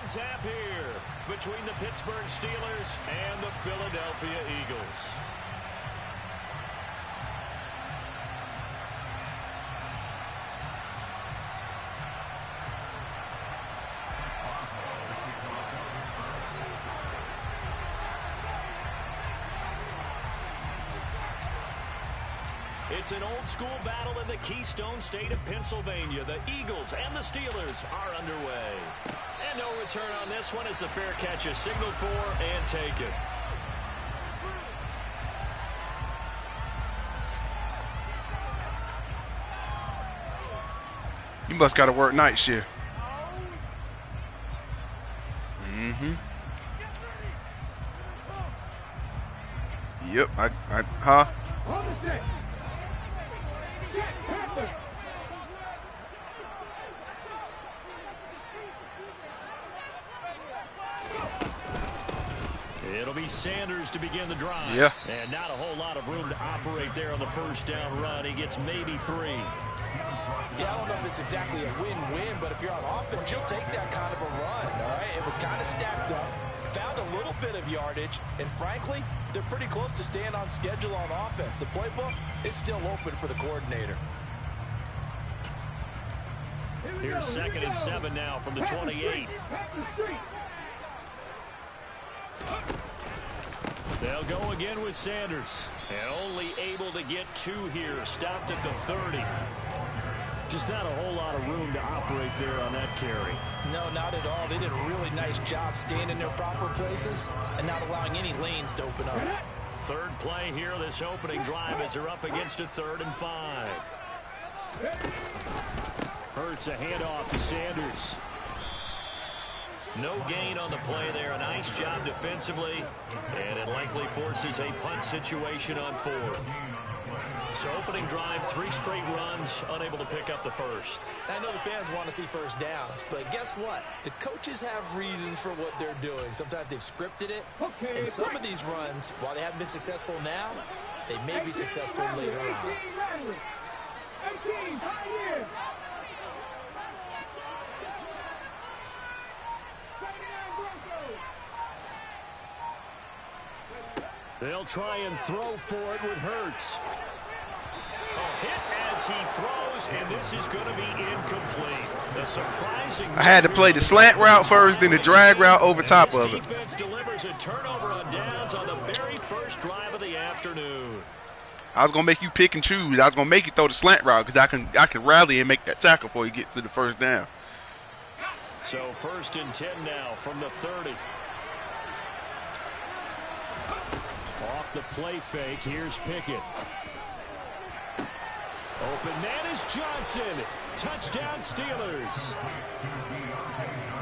on tap here between the Pittsburgh Steelers and the Philadelphia Eagles. It's an old-school battle in the Keystone State of Pennsylvania. The Eagles and the Steelers are underway. And no return on this one as the fair catch is signaled for and taken. You must got to work night shift. Yep, huh? It'll be Sanders to begin the drive. Yeah. And not a whole lot of room to operate there on the first down run. He gets maybe 3. Yeah, I don't know if it's exactly a win-win, but if you're on offense, you'll take that kind of a run, all right? It was kind of stacked up, found a little bit of yardage, and frankly, they're pretty close to staying on schedule on offense. The playbook is still open for the coordinator. Here's 2nd and 7 now from the 28. They'll go again with Sanders. And only able to get 2 here. Stopped at the 30. Just not a whole lot of room to operate there on that carry. No, not at all. They did a really nice job staying in their proper places and not allowing any lanes to open up. 3rd play here this opening drive as they're up against a 3rd and 5. Hurts a handoff to Sanders. No gain on the play there. A nice job defensively. And it likely forces a punt situation on 4th. So opening drive, 3 straight runs, unable to pick up the first. I know the fans want to see first downs, but guess what? The coaches have reasons for what they're doing. Sometimes they've scripted it. And some of these runs, while they haven't been successful now, they may be successful later on. They'll try and throw for it with Hurts. A hit as he throws, and this is going to be incomplete. The surprising. I had to play the slant route first, then the drag route over top of it. Defense delivers a turnover on downs on the very first drive of the afternoon. I was gonna make you pick and choose. I was gonna make you throw the slant route because I can rally and make that tackle before you get to the first down. So 1st and 10 now from the 30. Off the play fake, here's Pickett. Open man is Johnson. Touchdown Steelers.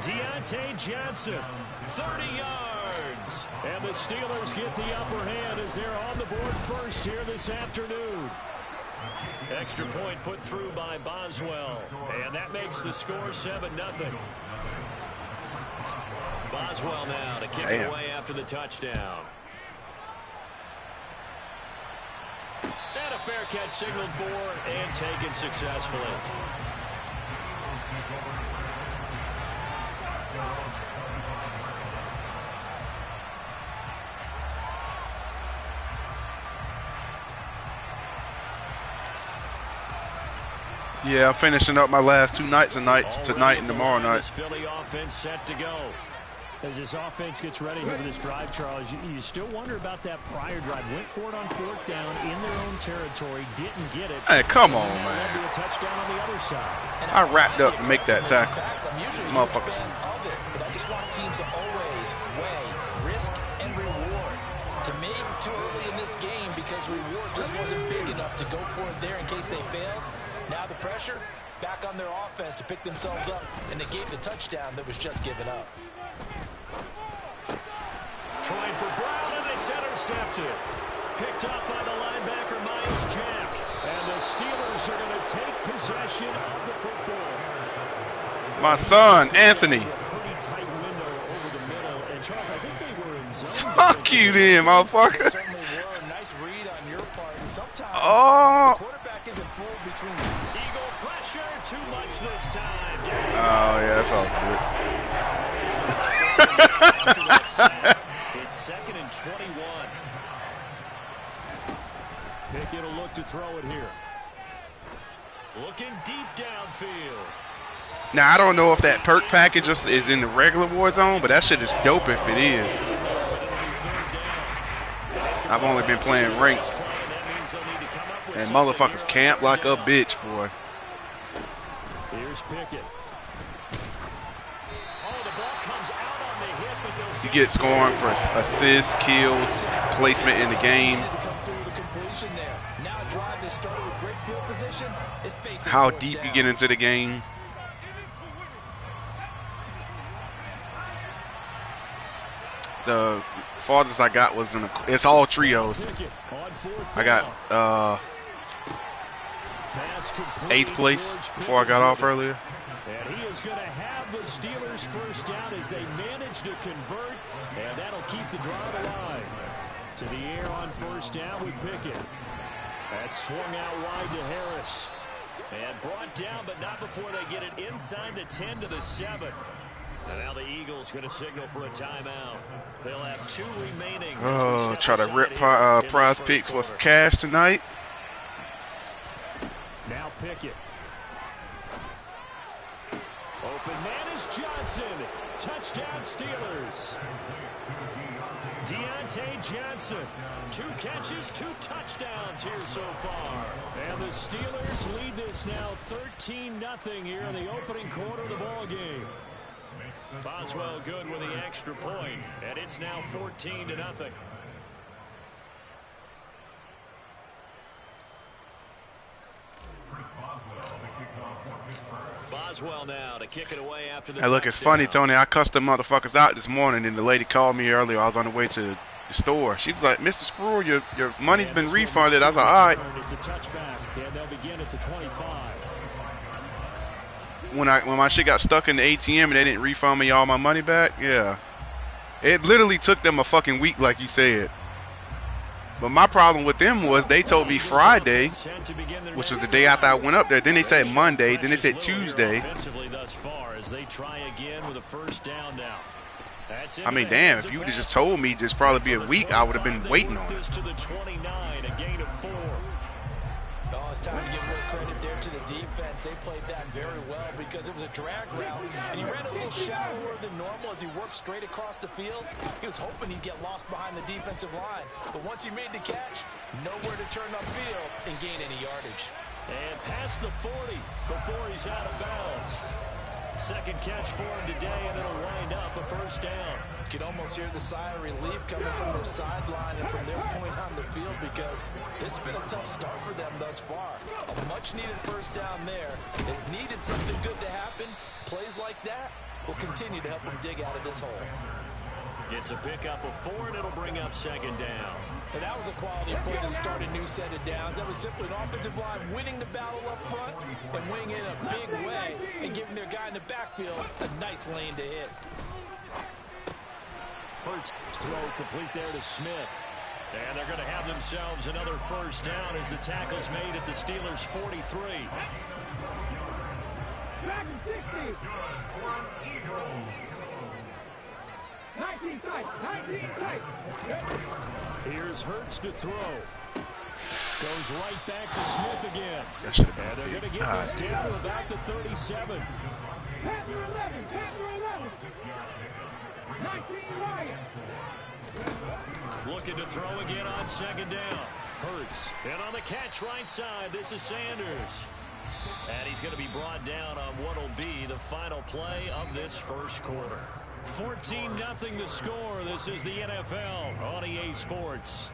Deontay Johnson, 30 yards. And the Steelers get the upper hand as they're on the board first here this afternoon. Extra point put through by Boswell. And that makes the score 7-0. Boswell now to kick it away after the touchdown. And a fair catch signaled for and taken successfully. Yeah, I'm finishing up my last 2 nights tonight and tomorrow night. Philly offense set to go. As this offense gets ready here for this drive, Charles, you still wonder about that prior drive. Went for it on 4th down in their own territory, didn't get it. Hey, come on, man. Led to a touchdown on the other side. I wrapped up to make that tackle. Motherfuckers. But I just want teams to always weigh risk and reward. To me, too early in this game because reward just wasn't big enough to go for it there in case they failed. Now the pressure back on their offense to pick themselves up, and they gave the touchdown that was just given up. Trying for Brown, and it's intercepted. Picked up by the linebacker, Miles Jack. And the Steelers are going to take possession of the football. My son, Anthony. Pretty tight window over the middle. And Charles, I think they were in zone. Fuck you then, motherfucker. Certainly were. Nice read on your part. And sometimes Oh. the quarterback isn't full between Eagle pressure, too much this time. Oh, yeah, that's all good. after that sack. It's 2nd and 21. Pickett will look to throw it here. Looking deep downfield. Now, I don't know if that perk package is in the regular Warzone, but that shit is dope if it is. I've only been playing ranked. And motherfuckers camp like a bitch, boy. Here's Pickett. You get scoring for assists, kills, placement in the game. How deep you get into the game. The farthest I got was it's all trios. I got 8th place before I got off earlier. And he is going to have the Steelers first down as they manage to convert, and that'll keep the drive alive. To the air on first down with Pickett. That swung out wide to Harris. And brought down, but not before they get it inside the 10 to the 7. And now the Eagles going to signal for a timeout. They'll have 2 remaining. Oh, try to rip prize picks for some cash tonight. Now Pickett. Open man is Johnson. Touchdown Steelers. Deontay Johnson. 2 catches, 2 touchdowns here so far. And the Steelers lead this now 13-0 here in the opening quarter of the ball game. Boswell good with the extra point, and it's now 14-0. Boswell now to kick it away after the Hey, look, it's funny, Tony. I cussed the motherfuckers out this morning, and the lady called me earlier. I was on the way to the store. She was like, Mr. Sproul, your money's been refunded. I was like, all right. It's a touchback, and they'll begin at the 25. When my shit got stuck in the ATM and they didn't refund me all my money back, yeah. It literally took them a fucking week, like you said. But my problem with them was they told me Friday, which was the day after I went up there. Then they said Monday. Then they said Tuesday. I mean, damn, if you would have just told me just probably be a week, I would have been waiting on it. It's time to give a little credit there to the defense. They played that very well because it was a drag route, and he ran a little shallower than normal as he worked straight across the field. He was hoping he'd get lost behind the defensive line, but once he made the catch, nowhere to turn upfield and gain any yardage. And past the 40 before he's out of bounds. Second catch for him today, and it'll wind up a first down. You can almost hear the sigh of relief coming from their sideline and from their point on the field because this has been a tough start for them thus far. A much-needed first down there. They've needed something good to happen. Plays like that will continue to help them dig out of this hole. It's a pickup of 4, and it'll bring up second down. And that was a quality play to start a new set of downs. That was simply an offensive line winning the battle up front and winning in a big way and giving their guy in the backfield a nice lane to hit. Hurts throw complete there to Smith. And they're going to have themselves another first down as the tackle's made at the Steelers' 43. Here's Hurts to throw. Goes right back to Smith again. And they're going to get this down to about the 37. Looking to throw again on second down. Hurts. And on the catch right side, this is Sanders. And he's going to be brought down on what will be the final play of this first quarter. 14-0 the score. This is the NFL on EA Sports.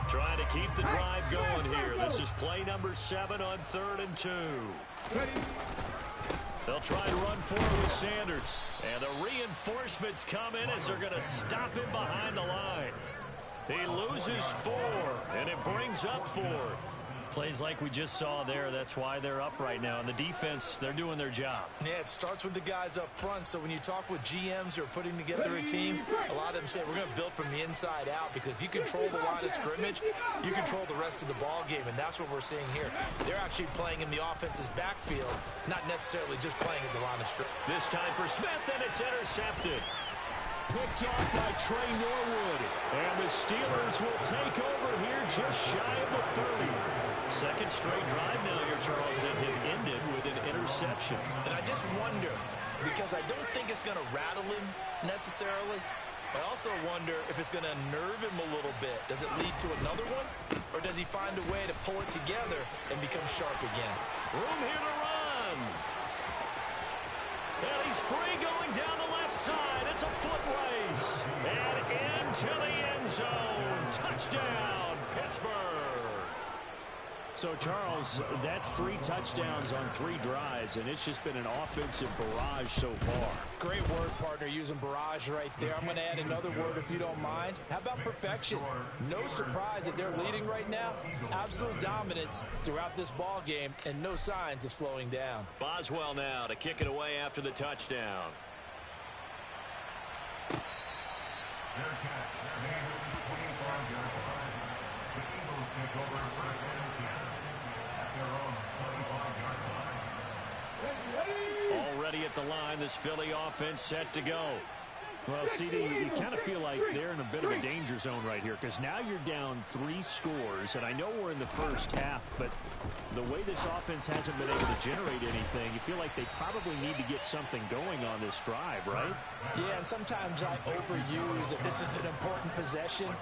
Trying to keep the drive going here. This is play number 7 on 3rd and 2. They'll try to run forward with Sanders. And the reinforcements come in as they're going to stop him behind the line. He loses 4, and it brings up 4th. Plays like we just saw there, that's why they're up right now. And the defense, they're doing their job. Yeah, it starts with the guys up front. So when you talk with GMs who are putting together a team, a lot of them say we're going to build from the inside out, because if you control the line of scrimmage, you control the rest of the ball game, and that's what we're seeing here. They're actually playing in the offense's backfield, not necessarily just playing at the line of scrimmage. This time for Smith, and it's intercepted. Picked off by Trey Norwood. And the Steelers will take over here just shy of the 30. Second straight drive now here, Charles, that have ended with an interception. And I just wonder, because I don't think it's going to rattle him necessarily. I also wonder if it's going to unnerve him a little bit. Does it lead to another one? Or does he find a way to pull it together and become sharp again? Room here to run. And he's free going down the left side. It's a foot race. And into the end zone. Touchdown, Pittsburgh. So, Charles, that's 3 touchdowns on 3 drives, and it's just been an offensive barrage so far. Great word, partner, using barrage right there. I'm going to add another word if you don't mind. How about perfection? No surprise that they're leading right now. Absolute dominance throughout this ball game, and no signs of slowing down. Boswell now to kick it away after the touchdown. Already at the line, this Philly offense set to go. Well, CD, you kind of feel like they're in a bit of a danger zone right here, because now you're down 3 scores, and I know we're in the first half, but the way this offense hasn't been able to generate anything, you feel like they probably need to get something going on this drive, right? Yeah, and sometimes I overuse that this is an important possession,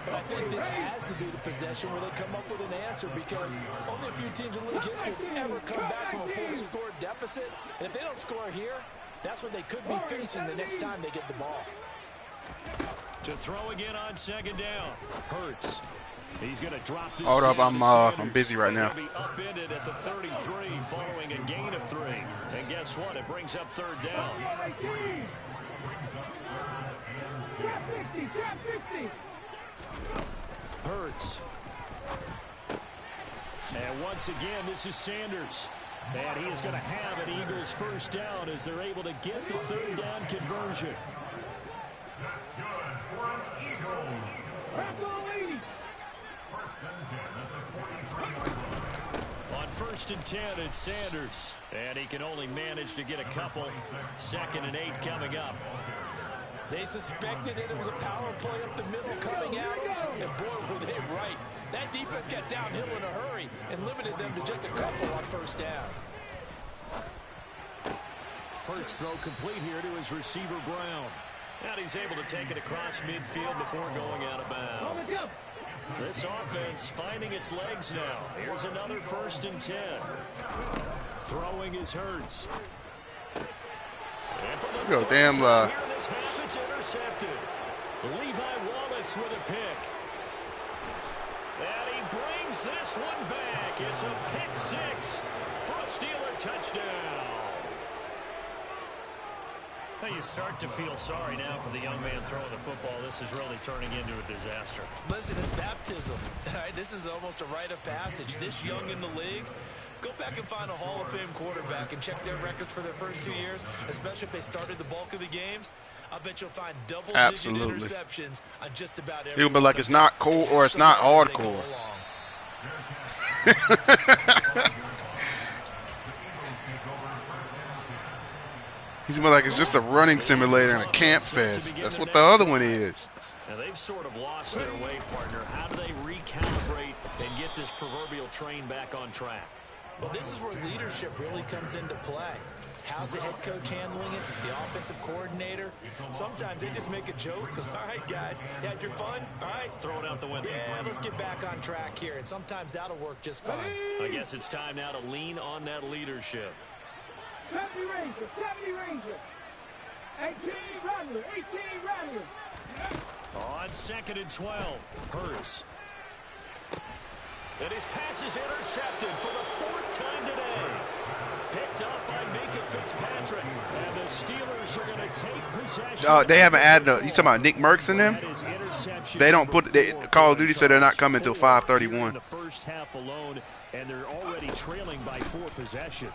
but I think this has to be the possession where they come up with an answer, because only a few teams in league history have ever come back from a 4-score deficit, and if they don't score here, that's what they could be facing the next time they get the ball. To throw again on second down. Hurts. He's going to drop this. Hold up, I'm busy right now. He'll be upended at the 33 following a gain of 3. And guess what? It brings up third down. Hurts. And once again, this is Sanders. And he is going to have an Eagles first down as they're able to get the third down conversion. That's good for an Eagles. On 1st and 10, it's Sanders. And he can only manage to get a couple. 2nd and 8 coming up. They suspected that it was a power play up the middle coming out, and boy, were they right. That defense got downhill in a hurry and limited them to just a couple on first down. Hurts throw complete here to his receiver, Brown. And he's able to take it across midfield before going out of bounds. This offense finding its legs now. Here's another 1st and 10. Throwing is Hurts. Go damn This half, it's intercepted. Levi Wallace with a pick. And he brings this one back. It's a pick 6 for a Steeler touchdown. Now you start to feel sorry now for the young man throwing the football. This is really turning into a disaster. Listen, it's baptism. All right, this is almost a rite of passage. This young in the league, go back and find a Hall of Fame quarterback and check their records for their first 2 years, especially if they started the bulk of the games. I bet you'll find double-digit interceptions on just about every. It'll be like it's not cool or it's not hardcore. He's more like it's just a running simulator and a camp fest. That's what the other one is. Now they've sort of lost their way, partner. How do they recalibrate and get this proverbial train back on track? Well, this is where leadership really comes into play. How's the head coach handling it? The offensive coordinator? Sometimes they just make a joke. All right, guys, you had your fun? All right. Throw it out the window. Yeah, let's get back on track here. And sometimes that'll work just fine. I guess it's time now to lean on that leadership. 70 Rangers. 18 Rattlers. On 2nd and 12, Hurts. And his pass is intercepted for the 4th time today. Picked up by Mika Fitzpatrick. And the Steelers are going to take possession. They haven't added. You talking about Nick Merckx in them? That is interception They don't put. number They, 4 Call of for Duty said they're not coming until Charles. 4 here 5:31. in the first half alone, and they're already trailing by 4 possessions.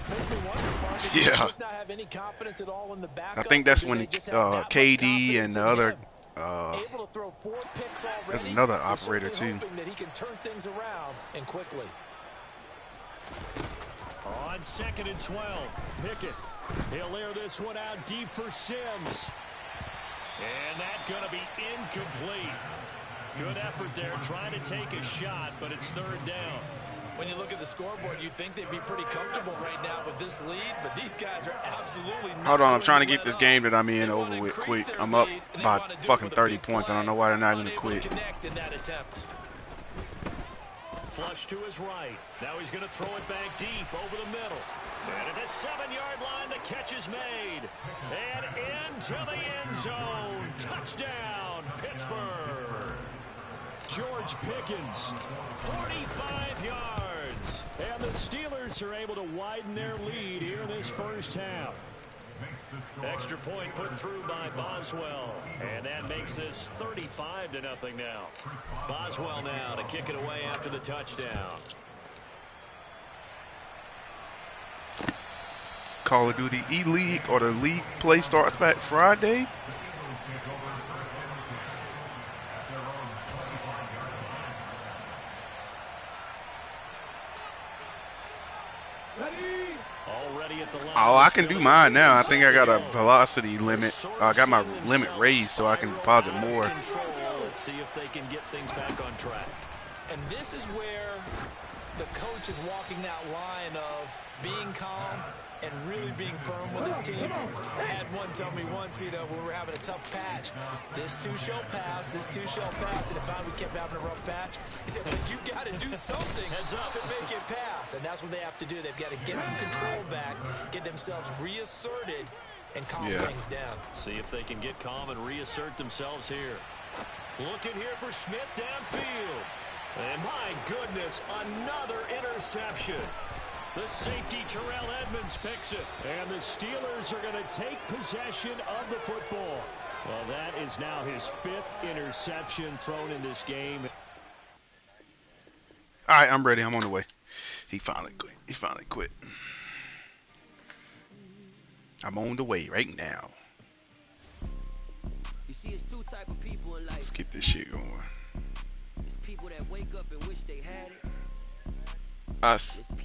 Makes me wonder, Mark, if Yeah. they just not have any confidence at all in the I backup, think that's or do when they just have that much KD and confidence the in other. him? Able to throw 4 picks already. There's another They're operator, certainly too. hoping that he can turn things around and quickly. On 2nd and 12, Pickett. He'll air this one out deep for Sims. And that's going to be incomplete. Good effort there, trying to take a shot, but it's 3rd down. When you look at the scoreboard, you'd think they'd be pretty comfortable right now with this lead, but these guys are absolutely not. Hold on, I'm trying to going get this let game up. that I'm in They over wanna with increase quick. their I'm up lead, and they by wanna do it fucking with a 30 big points. I play. don't know why they're not going to Unable quit. connect in that attempt. Flush to his right. Now he's going to throw it back deep over the middle. And at the 7-yard line, the catch is made. And into the end zone. Touchdown, Pittsburgh. George Pickens, 45 yards. And the Steelers are able to widen their lead here in this first half. Extra point put through by Boswell. And that makes this 35-0 now. Boswell now to kick it away after the touchdown. Call of Duty E-League or the league play starts back Friday. Already at the line. Oh, I can do mine now. I think I got a velocity limit. I got my limit raised so I can deposit more. Let's see if they can get things back on track. And this is where the coach is walking that line of being calm and really being firm with his team. I had one tell me once, when we were having a tough patch, this too shall pass, this too shall pass, and if we kept having a rough patch, he said, but you got to do something to make it pass, and that's what they have to do. They've got to get some control back, get themselves reasserted, and calm things down. See if they can get calm and reassert themselves here. Looking here for Schmidt downfield. And my goodness, another interception. The safety, Terrell Edmonds, picks it. And the Steelers are going to take possession of the football. Well, that is now his 5th interception thrown in this game. All right, I'm ready. I'm on the way. He finally quit. He finally quit. I'm on the way right now. You see, it's 2 type of people in life. Let's keep this shit going. It's people that wake up and wish they had it. Us. It's people